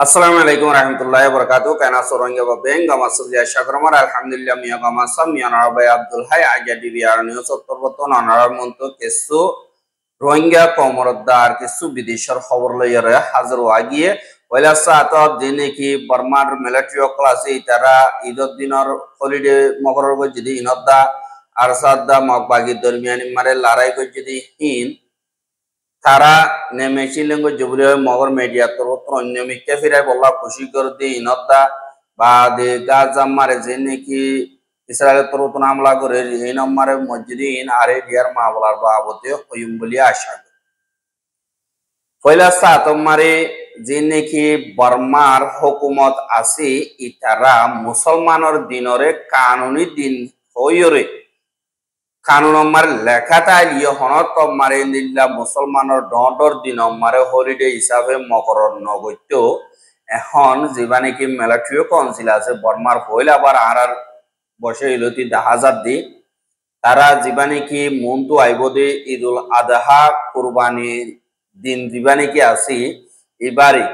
Assalamualaikum warahmatullahi wabarakatuh. Kana soronga babeng gama surya syakramar alhamdulillah miya gama sam miya narabai Abdul Hai ajadi biar news uttorboton onarar monto kesu Rohingya কমরদ্দার কিছু বিদেশের খবর লইয়ারে হাজির আগিয়ে ওইলা সাত দিনে কি বর্মার মিলিটারি ক্লাসে তারা ঈদের দিনের হলিডে মকরর যদি ইনদ্দা আর সাদ্দা মকবাগি দরমিয়ানি মারে লড়াই যদি হিন তারা নেমেছিলেন জুবলি মগর মিডিয়া তোর অন্য মিথ্যা ফিরাই বললা খুশি করে দিয়ে ইনদ্দা বা দে গাজা মারে যে নাকি ইসরায়েলের তরফ হামলা করে এই নম্বরে মসজিদিন আরে ডিয়ার মা বলার বাবতে হইম বলি আশা করি পয়লা সাতমারে যে নাকি বর্মার হুকুমত আছে ইতারা মুসলমানের দিনরে কানুনি দিন হইরে কানুন মারে লেখাটা ইয়ে হনত মারে নিল্লা মুসলমানের ডর দিন মারে হলিডে হিসাবে মকরর নগত্য এখন যেবা নাকি মিলিটারি কাউন্সিল আছে বর্মার পয়লা আবার আর বসে ইলতি 10,000 দি তারা জীবানি কি মন্তু আইবদে ঈদুল আদহা কুরবানির দিন জীবানি কি আছে এবারে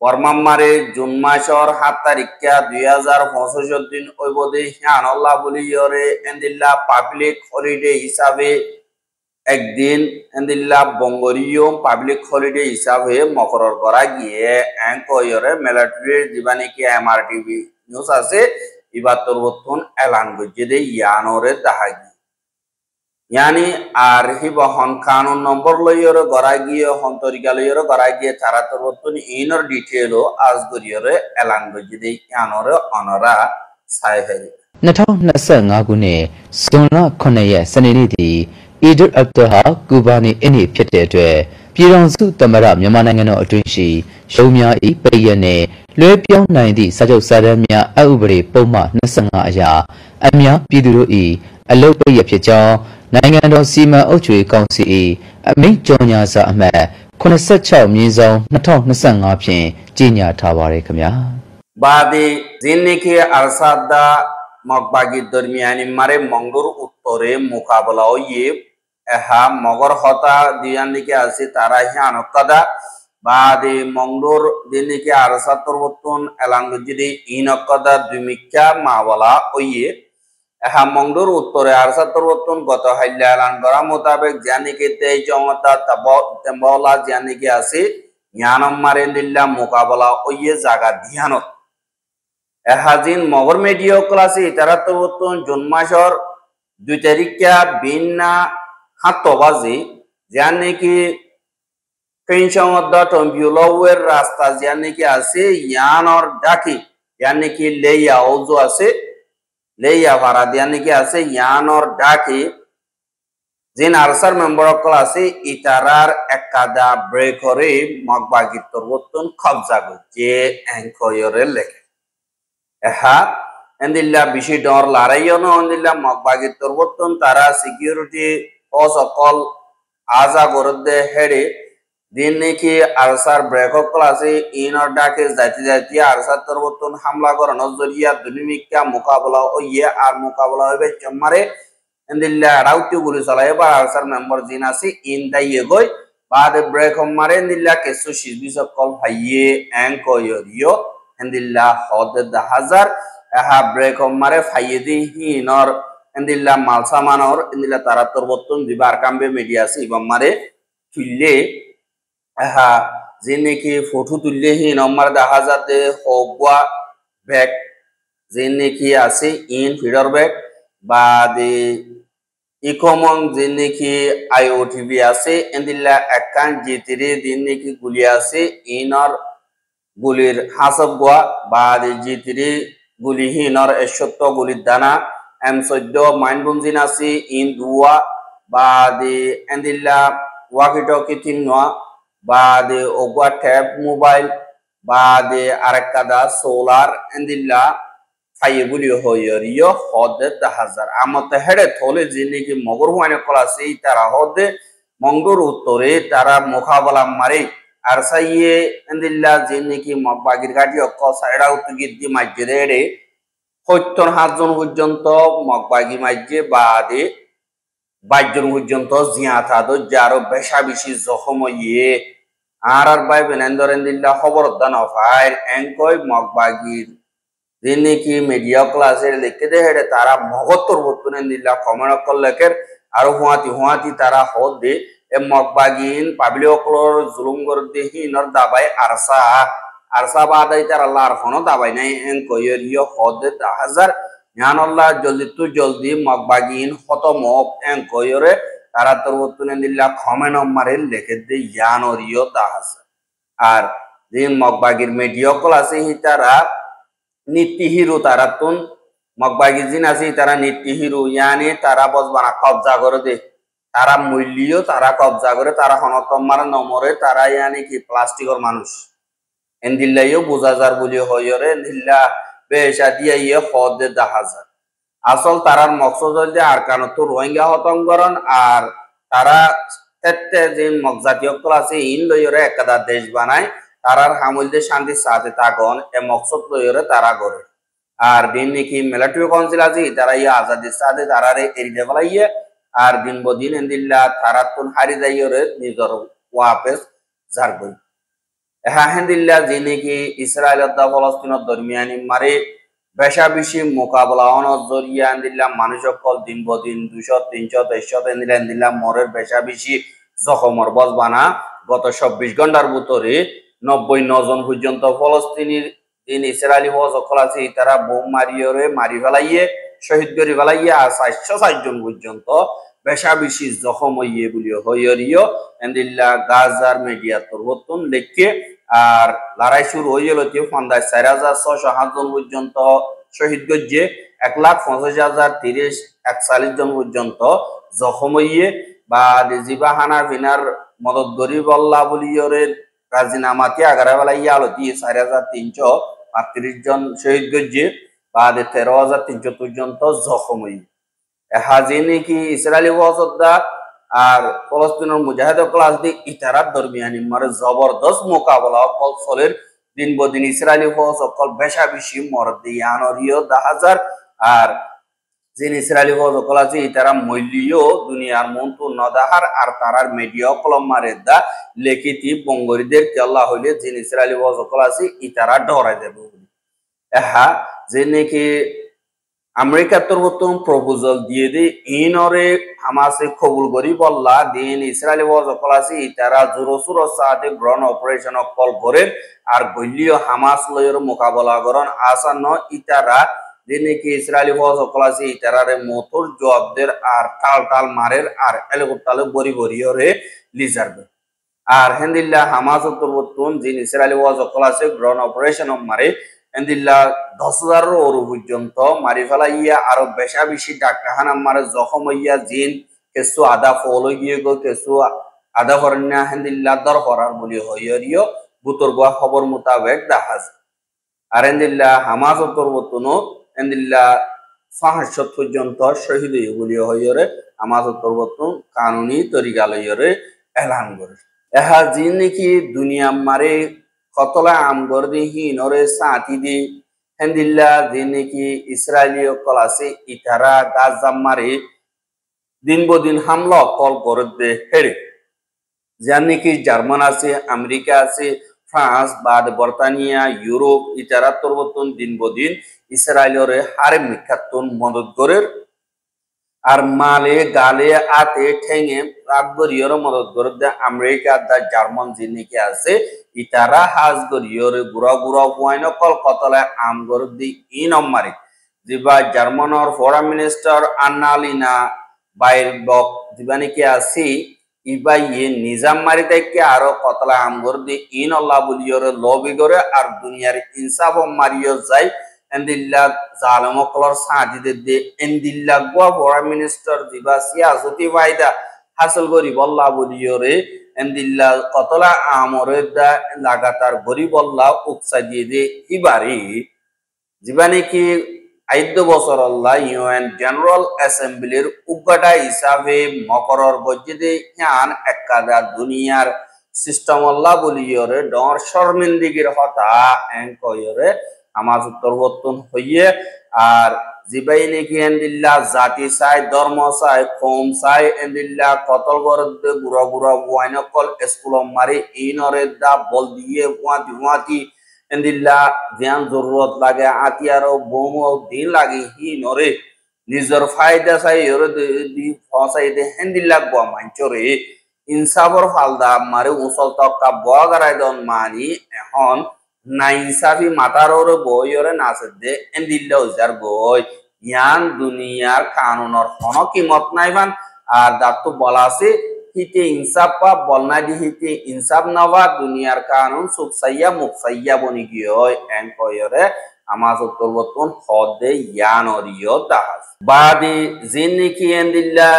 বর্মামারে জুন মাসের 7 তারিখা 2025 দিন ওইবদে হিয়ান আল্লাহ বলিয়রে এন্দিল্লা পাবলিক হলিডে হিসাবে একদিন এন্দিল্লা বঙ্গরীয় পাবলিক হলিডে হিসাবে মকরর করা গিয়ে এঙ্কয়রে মিলিটারি জীবানি কি এমআরটিভি নিউজ আছে ইবার তরবতন এলান গজ্জে দে ইয়ানরে দাহাগি यानी আর হিবহন কানুন নম্বর লইয়র গড়া গিয়ে হন তরিকা লইয়র গড়া গিয়ে তারা তরবতন ইনর ডিটেল আজ গরিয়রে এলান গজ্জে দে ইয়ানরে অনরা সাইহেরি 2025 ခုနှစ်ဇွန်လ9ရက်စနေနေ့သည်အီဒ်အလ်အဒဟာကူဘာနီအင်းနေ့ဖြစ်တဲ့အတွက်ပြည်ထောင်စုသမ္မတမြန်မာနိုင်ငံတော်အတွင်းရှိရုံးများ၏ပိတ်ရက်နှင့်လွဲပြောင်းနိုင်သည့်စာချုပ်စာတမ်းများအဥပဒေပုံမှန်25အရာအများပြည်သူတို့၏အလုပ်ပိတ်ရက်ဖြစ်ကြောင်းနိုင်ငံတော်စီမံအုပ်ချုပ်ရေးကောင်စီ၏အမိန့်ကြော်ညာစာအမှတ်86/2025ဖြင့်ကြေညာထားပါရခင်ဗျာ বাদে জিন্নিকে আরসাদা মকবাগি দরমিয়ানি মারে মঙ্গলুর উত্তরে মোকাবেলা ইয়ে এহা মগর হতা দিয়ানিকে আছে তারা হিয়ানকাদা বাদে মঙ্গলুর দিনিকে আরসাদ তরবতন এলাঙ্গজিদি ইনকাদা দুমিকা মাওয়ালা ইয়ে এহা মঙ্গলুর উত্তরে আরসাদ তরবতন গত হাইলা এলান করা মোতাবেক জানিকে তেই জমতা তেম্বলা জানিকে আছে জ্ঞানম মারে দিল্লা মোকাবেলা ইয়ে জাগা ধ্যানত এহাজিন মগর মিডিয়া ক্লাসে তারা তরবতন জুন মাসের 2 তারিখা বিনা 7 বাজে যার নাকি পেনশনদা টম্বিউলওয়ের রাস্তা যার নাকি আছে ইয়ানর ডাকি যার নাকি লেইয়া ওজো আছে লেইয়া ভাড়া যার নাকি আছে ইয়ানর ডাকি জিন আরসার মেম্বার ক্লাসে ইতারার একাদা ব্রেক করে মগবাগি তরবতন কবজা করছে এঙ্কয়রে লেখে এহা এন্দিল্লা বেশি ডর লড়াইও এন্দিল্লা মগবাগি তরবতন তারা সিকিউরিটি অসকল আজা গরদে হেডে দিন নাকি আরসার ব্রেক ক্লাসে ইনর ডাকে যাইতে যাইতে আরসার তরবতন হামলা করানোর জরিয়া দুনিমিকা মোকাবেলা ইয়ে আর মোকাবেলা হবে চম্মারে এন্দিল্লা রাউটি গুলি চালায় বা আরসার মেম্বার জিন আছে ইন দাইয়ে গই বাদে ব্রেক মারে এন্দিল্লা কেসু শিবি সকল ভাইয়ে এঙ্কয়রিও এন্দিল্লা হদ 10,000 এহা ব্রেক মারে ফাইয়েদি হিনর এন্দিল্লা মালসামানর এন্দিল্লা তারা তরবতন দিবার কাম্বে মিডিয়া আছে ইবাম মারে তুললে এহা যে নাকি ফটো তুললে হিন আমার 10,000 দে হগwa ব্যাগ যে নাকি আছে ইন ফিডার ব্যাগ বা দে ইকমং যে নাকি আইওটিভি আছে এন্দিল্লা একাউন্ট জিতিরে দিন নাকি গুলি আছে ইনর গুলির হাসব গোয়া বা জিতিরি গুলি হিনর 71 গুলির দানা M14 মাইনবুমজিন আছে ইন দুয়া বা এন্দিল্লা ওয়াকিটকি তিন নোয়া বা ওগা ট্যাব মোবাইল বা আরেকটা সোলার এন্দিল্লা ফাইয়ে গুলি হইরিও হদ 10,000 আমতে হেডে থলে জিনিকি মগর হুয়ানে ক্লাসে তারা হদে মঙ্গলুর উত্তরে তারা মোকাবেলা মারে আর সাইয়ে এন্দিল্লা জিনিকি মগবাগির গাটি অক্ক সাইডা উত্তগি দি মাইজে রে 70 জন পর্যন্ত মগবাগি মাইজে বাদে 22 জন পর্যন্ত জিয়া থাদো যারো বেশা বেশি জখম ইয়ে আর ভাই বেনেন্দরেন দিল্লা খবর দান অফাইর এঙ্কই মগবাগির দিনকি মিডিয়া ক্লাসের লিখে দে হেডে তারা মগত্তর বর্তমান দিল্লা কমেন্ট করলেকের আর হুয়াতি তারা হদ দে এ মগবাগিন পাবলিকলর জুলুম করতে হিনর দাবাই আরসা বাদাই তার আল্লাহর হন দাবাই নাই এঙ্কইয়ের ইয় হদ দে 10,000 জানাল্লাহ জলদি মগবাগিন খতম এঙ্কইয়রে তারা তোর বর্তমান দিল্লা কমেন্ট মারে লিখে দে ইয়ানর ইয় 10,000 আর যে মগবাগির মিডিয়া ক্লাসে হি তারা নীতি হিরো তারা তুন মগবাগি জিন আছে তারা নীতি হিরো ইয়ানি তারা বজবানা কবজা করে দে তারা মূল্যও তারা কবজা করে তারা হনতমার নমরে তারা ইয়ানি কি প্লাস্টিকর মানুষ এন্দিল্লাইও বোঝা যার বলি হইরে নিল্লা বেশা দিয়ে ইয়ে হদ দে 10,000 আসল তারার মকসদ হল যে আর কারণ তো রোহিঙ্গা হতঙ্গরণ আর তারা এতে যে মগজাতীয় আছে ইন লইরে একাদা দেশ বানায় তারার হামুলদে শান্তি সাথে তাগন এ মকসদ লইরে তারা গড়ে আর দিন নাকি মিলিটারি কাউন্সিল আছে তারা ইয়ে আজাদির সাথে তারারে এরিদে ফেলাইয়ে আর দিন বদিন এন্দিল্লা তারাতুন হারি যাইরে নিজর ওয়াপেস জারবই হ্যাঁ হেন্দিল্লা যে নাকি ইসরায়েল দা ফলস্তিনের দরমিয়ানি মারে বেশা বেশি মোকাবেলা অনজরিয়া এন্দিল্লা মানুষ সকল দিন বদিন 200 300 400 এন্দিল্লা মরের বেশা বেশি জখমর বজবানা গত 24 ঘন্টার ভিতরে 99 জন পর্যন্ত ফলস্তিনির দিন ইসরায়েলি সকল আছে তারা বোম মারি ফেলাইয়ে শহীদ করে ফেলাইয়ে আর 460 জন পর্যন্ত বেশা বেশি জখম হইয়ে বলি হইয়রিও এন্দিল্লা গাজার মিডিয়া তরবতন লেখকে আর লড়াই শুরু হয়ে গেল কেউ ফান্দায় 4,607 জন পর্যন্ত শহীদ গজ্জে 1,50,030 41 জন পর্যন্ত জখম হইয়ে বা জিবা হানা ভিনার মদত গরিব আল্লাহ বলিয়রে রাজিনামাতে আগারা বেলাইয়া আলতি 4,335 জন শহীদ গজ্জে বা 13,300 পর্যন্ত জখম হইয়ে হাজি নাকি ইসরায়েলি ওয়াজদা আর ফলস্তিনের মুজাহিদ ক্লাস দি ইতারাত দরমিয়ানি মারে জবরদস্ত মোকাবেলা কলসলের দিন বদিন ইসরায়েলি ফৌজ সকল বেশা বেশি মরদিয়ানরিও 10,000 আর যে ইসরায়েলি ফৌজ সকল আছে ইতারা মূল্যও দুনিয়ার মন্তু নদাহার আর তারার মিডিয়া কলম মারে দা লেখিতি বঙ্গরিদের আল্লাহ হইলে যে ইসরায়েলি ফৌজ সকল আছে ইতারা ডরাই দেব এহা যে নাকি আমেরিকা তরফতুন প্রপোজাল দিয়ে দে ইনরে হামাসে কবুল করি বললা দিন ইসরায়েলি সকল আছে ইতারা জোরসুর সাথে গ্রহণ অপারেশন কল করে আর গলিও হামাস লয়ের মোকাবেলা করন আসান ইতারা দিন কি ইসরায়েলি সকল আছে ইতারারে মোটর জবাবদের আর টাল মারের আর হেলিকপ্টারে বরিয়রে লিজারবে আর হেন্দিল্লা হামাস তরফতুন জিন ইসরায়েলি সকল আছে গ্রহণ অপারেশন মারে এন্দিল্লা 10,000 ওর পর্যন্ত মারি ফেলাইয়া আরো বেশা বেশি ডাক্তারখানা মারে জখম হইয়া জিন কেসু আদা ফল গিয়ে গো কেসু আদা ফরনা হেন্দিল্লা দর ফরার বলি হইয়রিও বুতর গোয়া খবর মোতাবেক দেখাজ আর এন্দিল্লা হামাস তরবতনো এন্দিল্লা 500 পর্যন্ত শহীদ হইয়ে বলি হইয়রে হামাস তরবতন কানুনি তরিকা লইয়রে এলান করে এহা জিন নাকি দুনিয়া মারে কতলা আমগর দি হিনরে সাথী দি হেন্দিল্লা দিন নাকি ইসরায়েলি কল আছে ইতারা গাজা মারে দিন বদিন হামলা কল করে দে হেরে যার নাকি জার্মান আছে আমেরিকা আছে ফ্রান্স বাদ বর্তানিয়া ইউরোপ ইতারা তরবতন দিন বদিন ইসরায়েলরে হারে মিখাতন মদত করে আর মালে গালে আতে ঠেঙে রাগরিয়র মদত করে দে আমেরিকা দা জার্মান যে নাকি আছে ইতারা হাজ গরিয়র গুড়া পয়ন কল কতলে আম গর দি ইনমারি জিবা জার্মানর ফরেন মিনিস্টার আন্নালিনা বাইর বক জিবা নাকি আছে ইবা ইয়ে নিজাম মারি থেকে আরো কতলা আম গর দি ইন আল্লাহ বলিয়র লবি করে আর দুনিয়ার ইনসাফ মারিও যায় এন্দিল্লা জালেম কলর সাদি দে এন্দিল্লা গোয়া ফরেন মিনিস্টার জিবা সিয়াসতি ফায়দা হাসিল করি বল্লা বলিয়রে এন্দিল্লা কতলা আমরে দা লাগাতার গরিব আল্লাহ উপসা দিয়ে দে ইবারি জীবানে কি 8 বছর আল্লাহ ইউএন জেনারেল অ্যাসেম্বলির উগাটা হিসাবে মকরর বজ্জিদে ইয়ান একাদা দুনিয়ার সিস্টেম আল্লাহ বলিয়রে ডর শর্মিন্দিগির হতা এন কয়রে আমাজ পরিবর্তন হইয়ে আর জিবাই নাকি এন্দিল্লা জাতি চাই ধর্ম চাই কম চাই এন্দিল্লা কতল গরদে গুড়া গুড়া ওয়াইনকল স্কুল মারি ইনরে দা বল দিয়ে ওয়াতি এন্দিল্লা ধ্যান জরুরত লাগে আতিয়ার বোম দিন লাগে হি নরে নিজের ফায়দা চাই ইরে দি ফসাই দে হেন্দিল্লা গোয়া মাঞ্চরে ইনসাফর ফালদা মারে উসল তক্কা বগারাই দন মানি এখন না ইনসাফি মাতার ওরে বই ওরে নাচে দে এন্দিল্লা উজার বই ইয়ান দুনিয়ার কানুনর কোনো কিমত নাইবান আর দাঁত বলা আছে হিতে ইনসাফ পা বলনা দি হিতে ইনসাফ নবা দুনিয়ার কানুন সুকসাইয়া মুকসাইয়া বনি গিয়ে এন কয়রে আমাজ উত্তর বর্তমান হদে ইয়ান অরিয় দাহাজ বাদি জিন নিকি এন্দিল্লা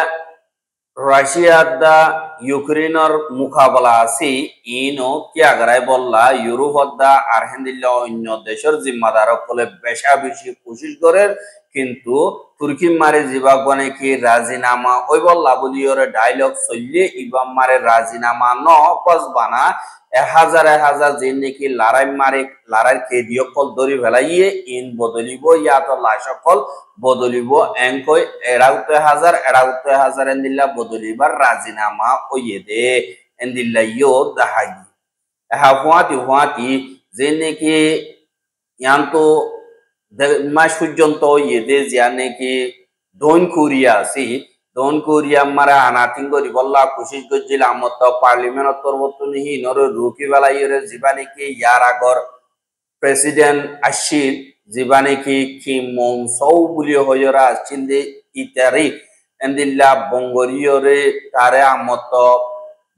রাশিয়ার দা ইউক্রেনের মোকাবেলা আছে ইনো ত্যাগরাই বললা ইউরোপ দা আর হেন্দিল্লা অন্য দেশের জিম্মাদারক বলে বেশা বেশি কোশিশ করে কিন্তু তুর্কি মারে জিবাগ বনে কি রাজিনামা ওই বললা বলি ওরে ডায়লগ চললে ইবাম মারে রাজিনামা ন বসবানা 1000 যে নাকি লড়াই কেদিও কল ধরি ফেলাইয়ে ইন বদলিব ইয়া তো লাশকল বদলিব এঙ্কই এরাউতে হাজার এন্দিল্লা বদলিবার রাজিনামা ওইয়ে দে এন্দিল্লা ইয়ো দাহাগি হুয়াতি যে নাকি ইয়ান্তো মা সূর্যন্ত ইয়ে দে যা নাকি দক্ষিণ কোরিয়া আছে দক্ষিণ কোরিয়া মারা আনাথিং করি বললা কোশিশ করছিল আমত পার্লিমেন্ট তরবতনি নরে রুকি বেলাইরে জীবানি কি ইয়ার আগর প্রেসিডেন্ট আসিল জীবানি কি কিম মং সৌ বুলি হয়রা আসছিল দে ইতারি এন্দিল্লা বঙ্গরিয়রে তারে আমত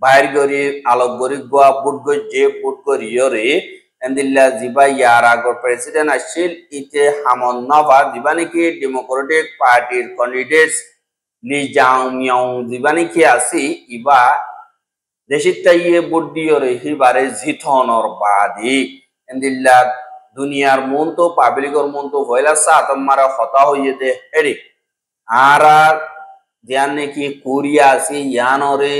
বাইর গরি আলোক গরি গোয়া বুট গরিয়রে এন্দিল্লা জিবা ইয়ার আগর প্রেসিডেন্ট আসিল ইতে হামন নভা জীবানি কি ডেমোক্রেটিক পার্টির ক্যান্ডিডেট লি জাং মিয়াং জীবানি কি আসি ইবা দেশিতাইয়ে বুদ্ধিয়রে হিবারে জিথনর বাদি এন্দিল্লা দুনিয়ার মন তো পাবলিকর মন তো হইলা সাতমারা হতা হইয়ে দে হেরি আরা ধ্যান নাকি কোরিয়া আসি ইয়ানরে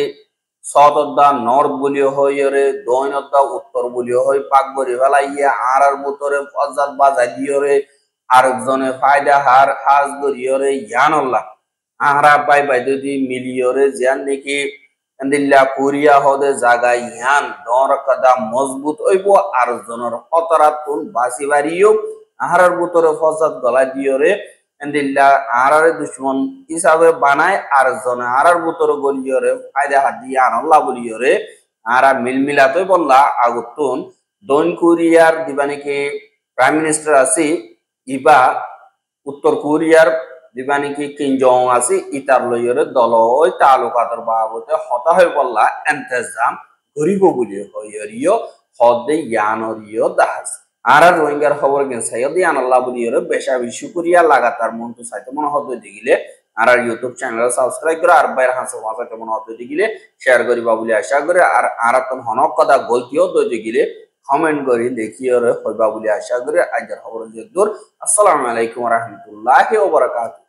সতদা নর্থ বলিও হইরে দৈনতা উত্তর বলিও হই পাক বরি ফেলাইয়া আর বুতরে ফজাত বাজাই দিয়রে আরেকজনে ফায়দা হার হাজ গরিয়রে ইয়ানল্লাহ আহরা বাই যদি মিলিয়রে জ্ঞান নাকি এন্দিল্লা কোরিয়া হদে জাগা ইয়ান ডর কাদা মজবুত হইব আর জনের হতরাতুন বাসি বাড়িও আহারার বুতরে ফজাত গলা দিয়রে এন্দিল্লা আহারে দুশ্মন হিসাবে বানায় আর জনে আহার বুতরে গলিয়রে ফায়দা হাত দিয়ে আনল্লাহ বলিয়রে আহারা মিলমিলাতে বললা আগুতুন দক্ষিণ কোরিয়ার দিবানিকে প্রাইম মিনিস্টার আছে ইবা উত্তর কোরিয়ার দিবানিকে কিম জং আছে ইতার লইয়রে দল ওই তালুকাতর বাবতে হতা হয়ে বললা এন্তেজাম গরিব বলি হইয়রিও হদে ইয়ানরিও দাহাজ আর রোহিঙ্গার খবর গেন সাইয়দ ইয়ানাল্লাহ বলিয়রে বেশা বেশি করিয়া লাগাতার মন তো সাইতে মনে হদে দিগিলে আর ইউটিউব চ্যানেল সাবস্ক্রাইব করে আর বাইরে হাসে ভাষা কেমন হদে দিগিলে শেয়ার করিবা বলি আশা করে আর তখন হনক কথা গলতিও দই দিগিলে কমেন্ট করি দেখিয়রে হইবা বলি আশা করে আজকের খবর যে দূর আসসালামু আলাইকুম ওয়া রাহমাতুল্লাহি ওয়া বারাকাতুহু।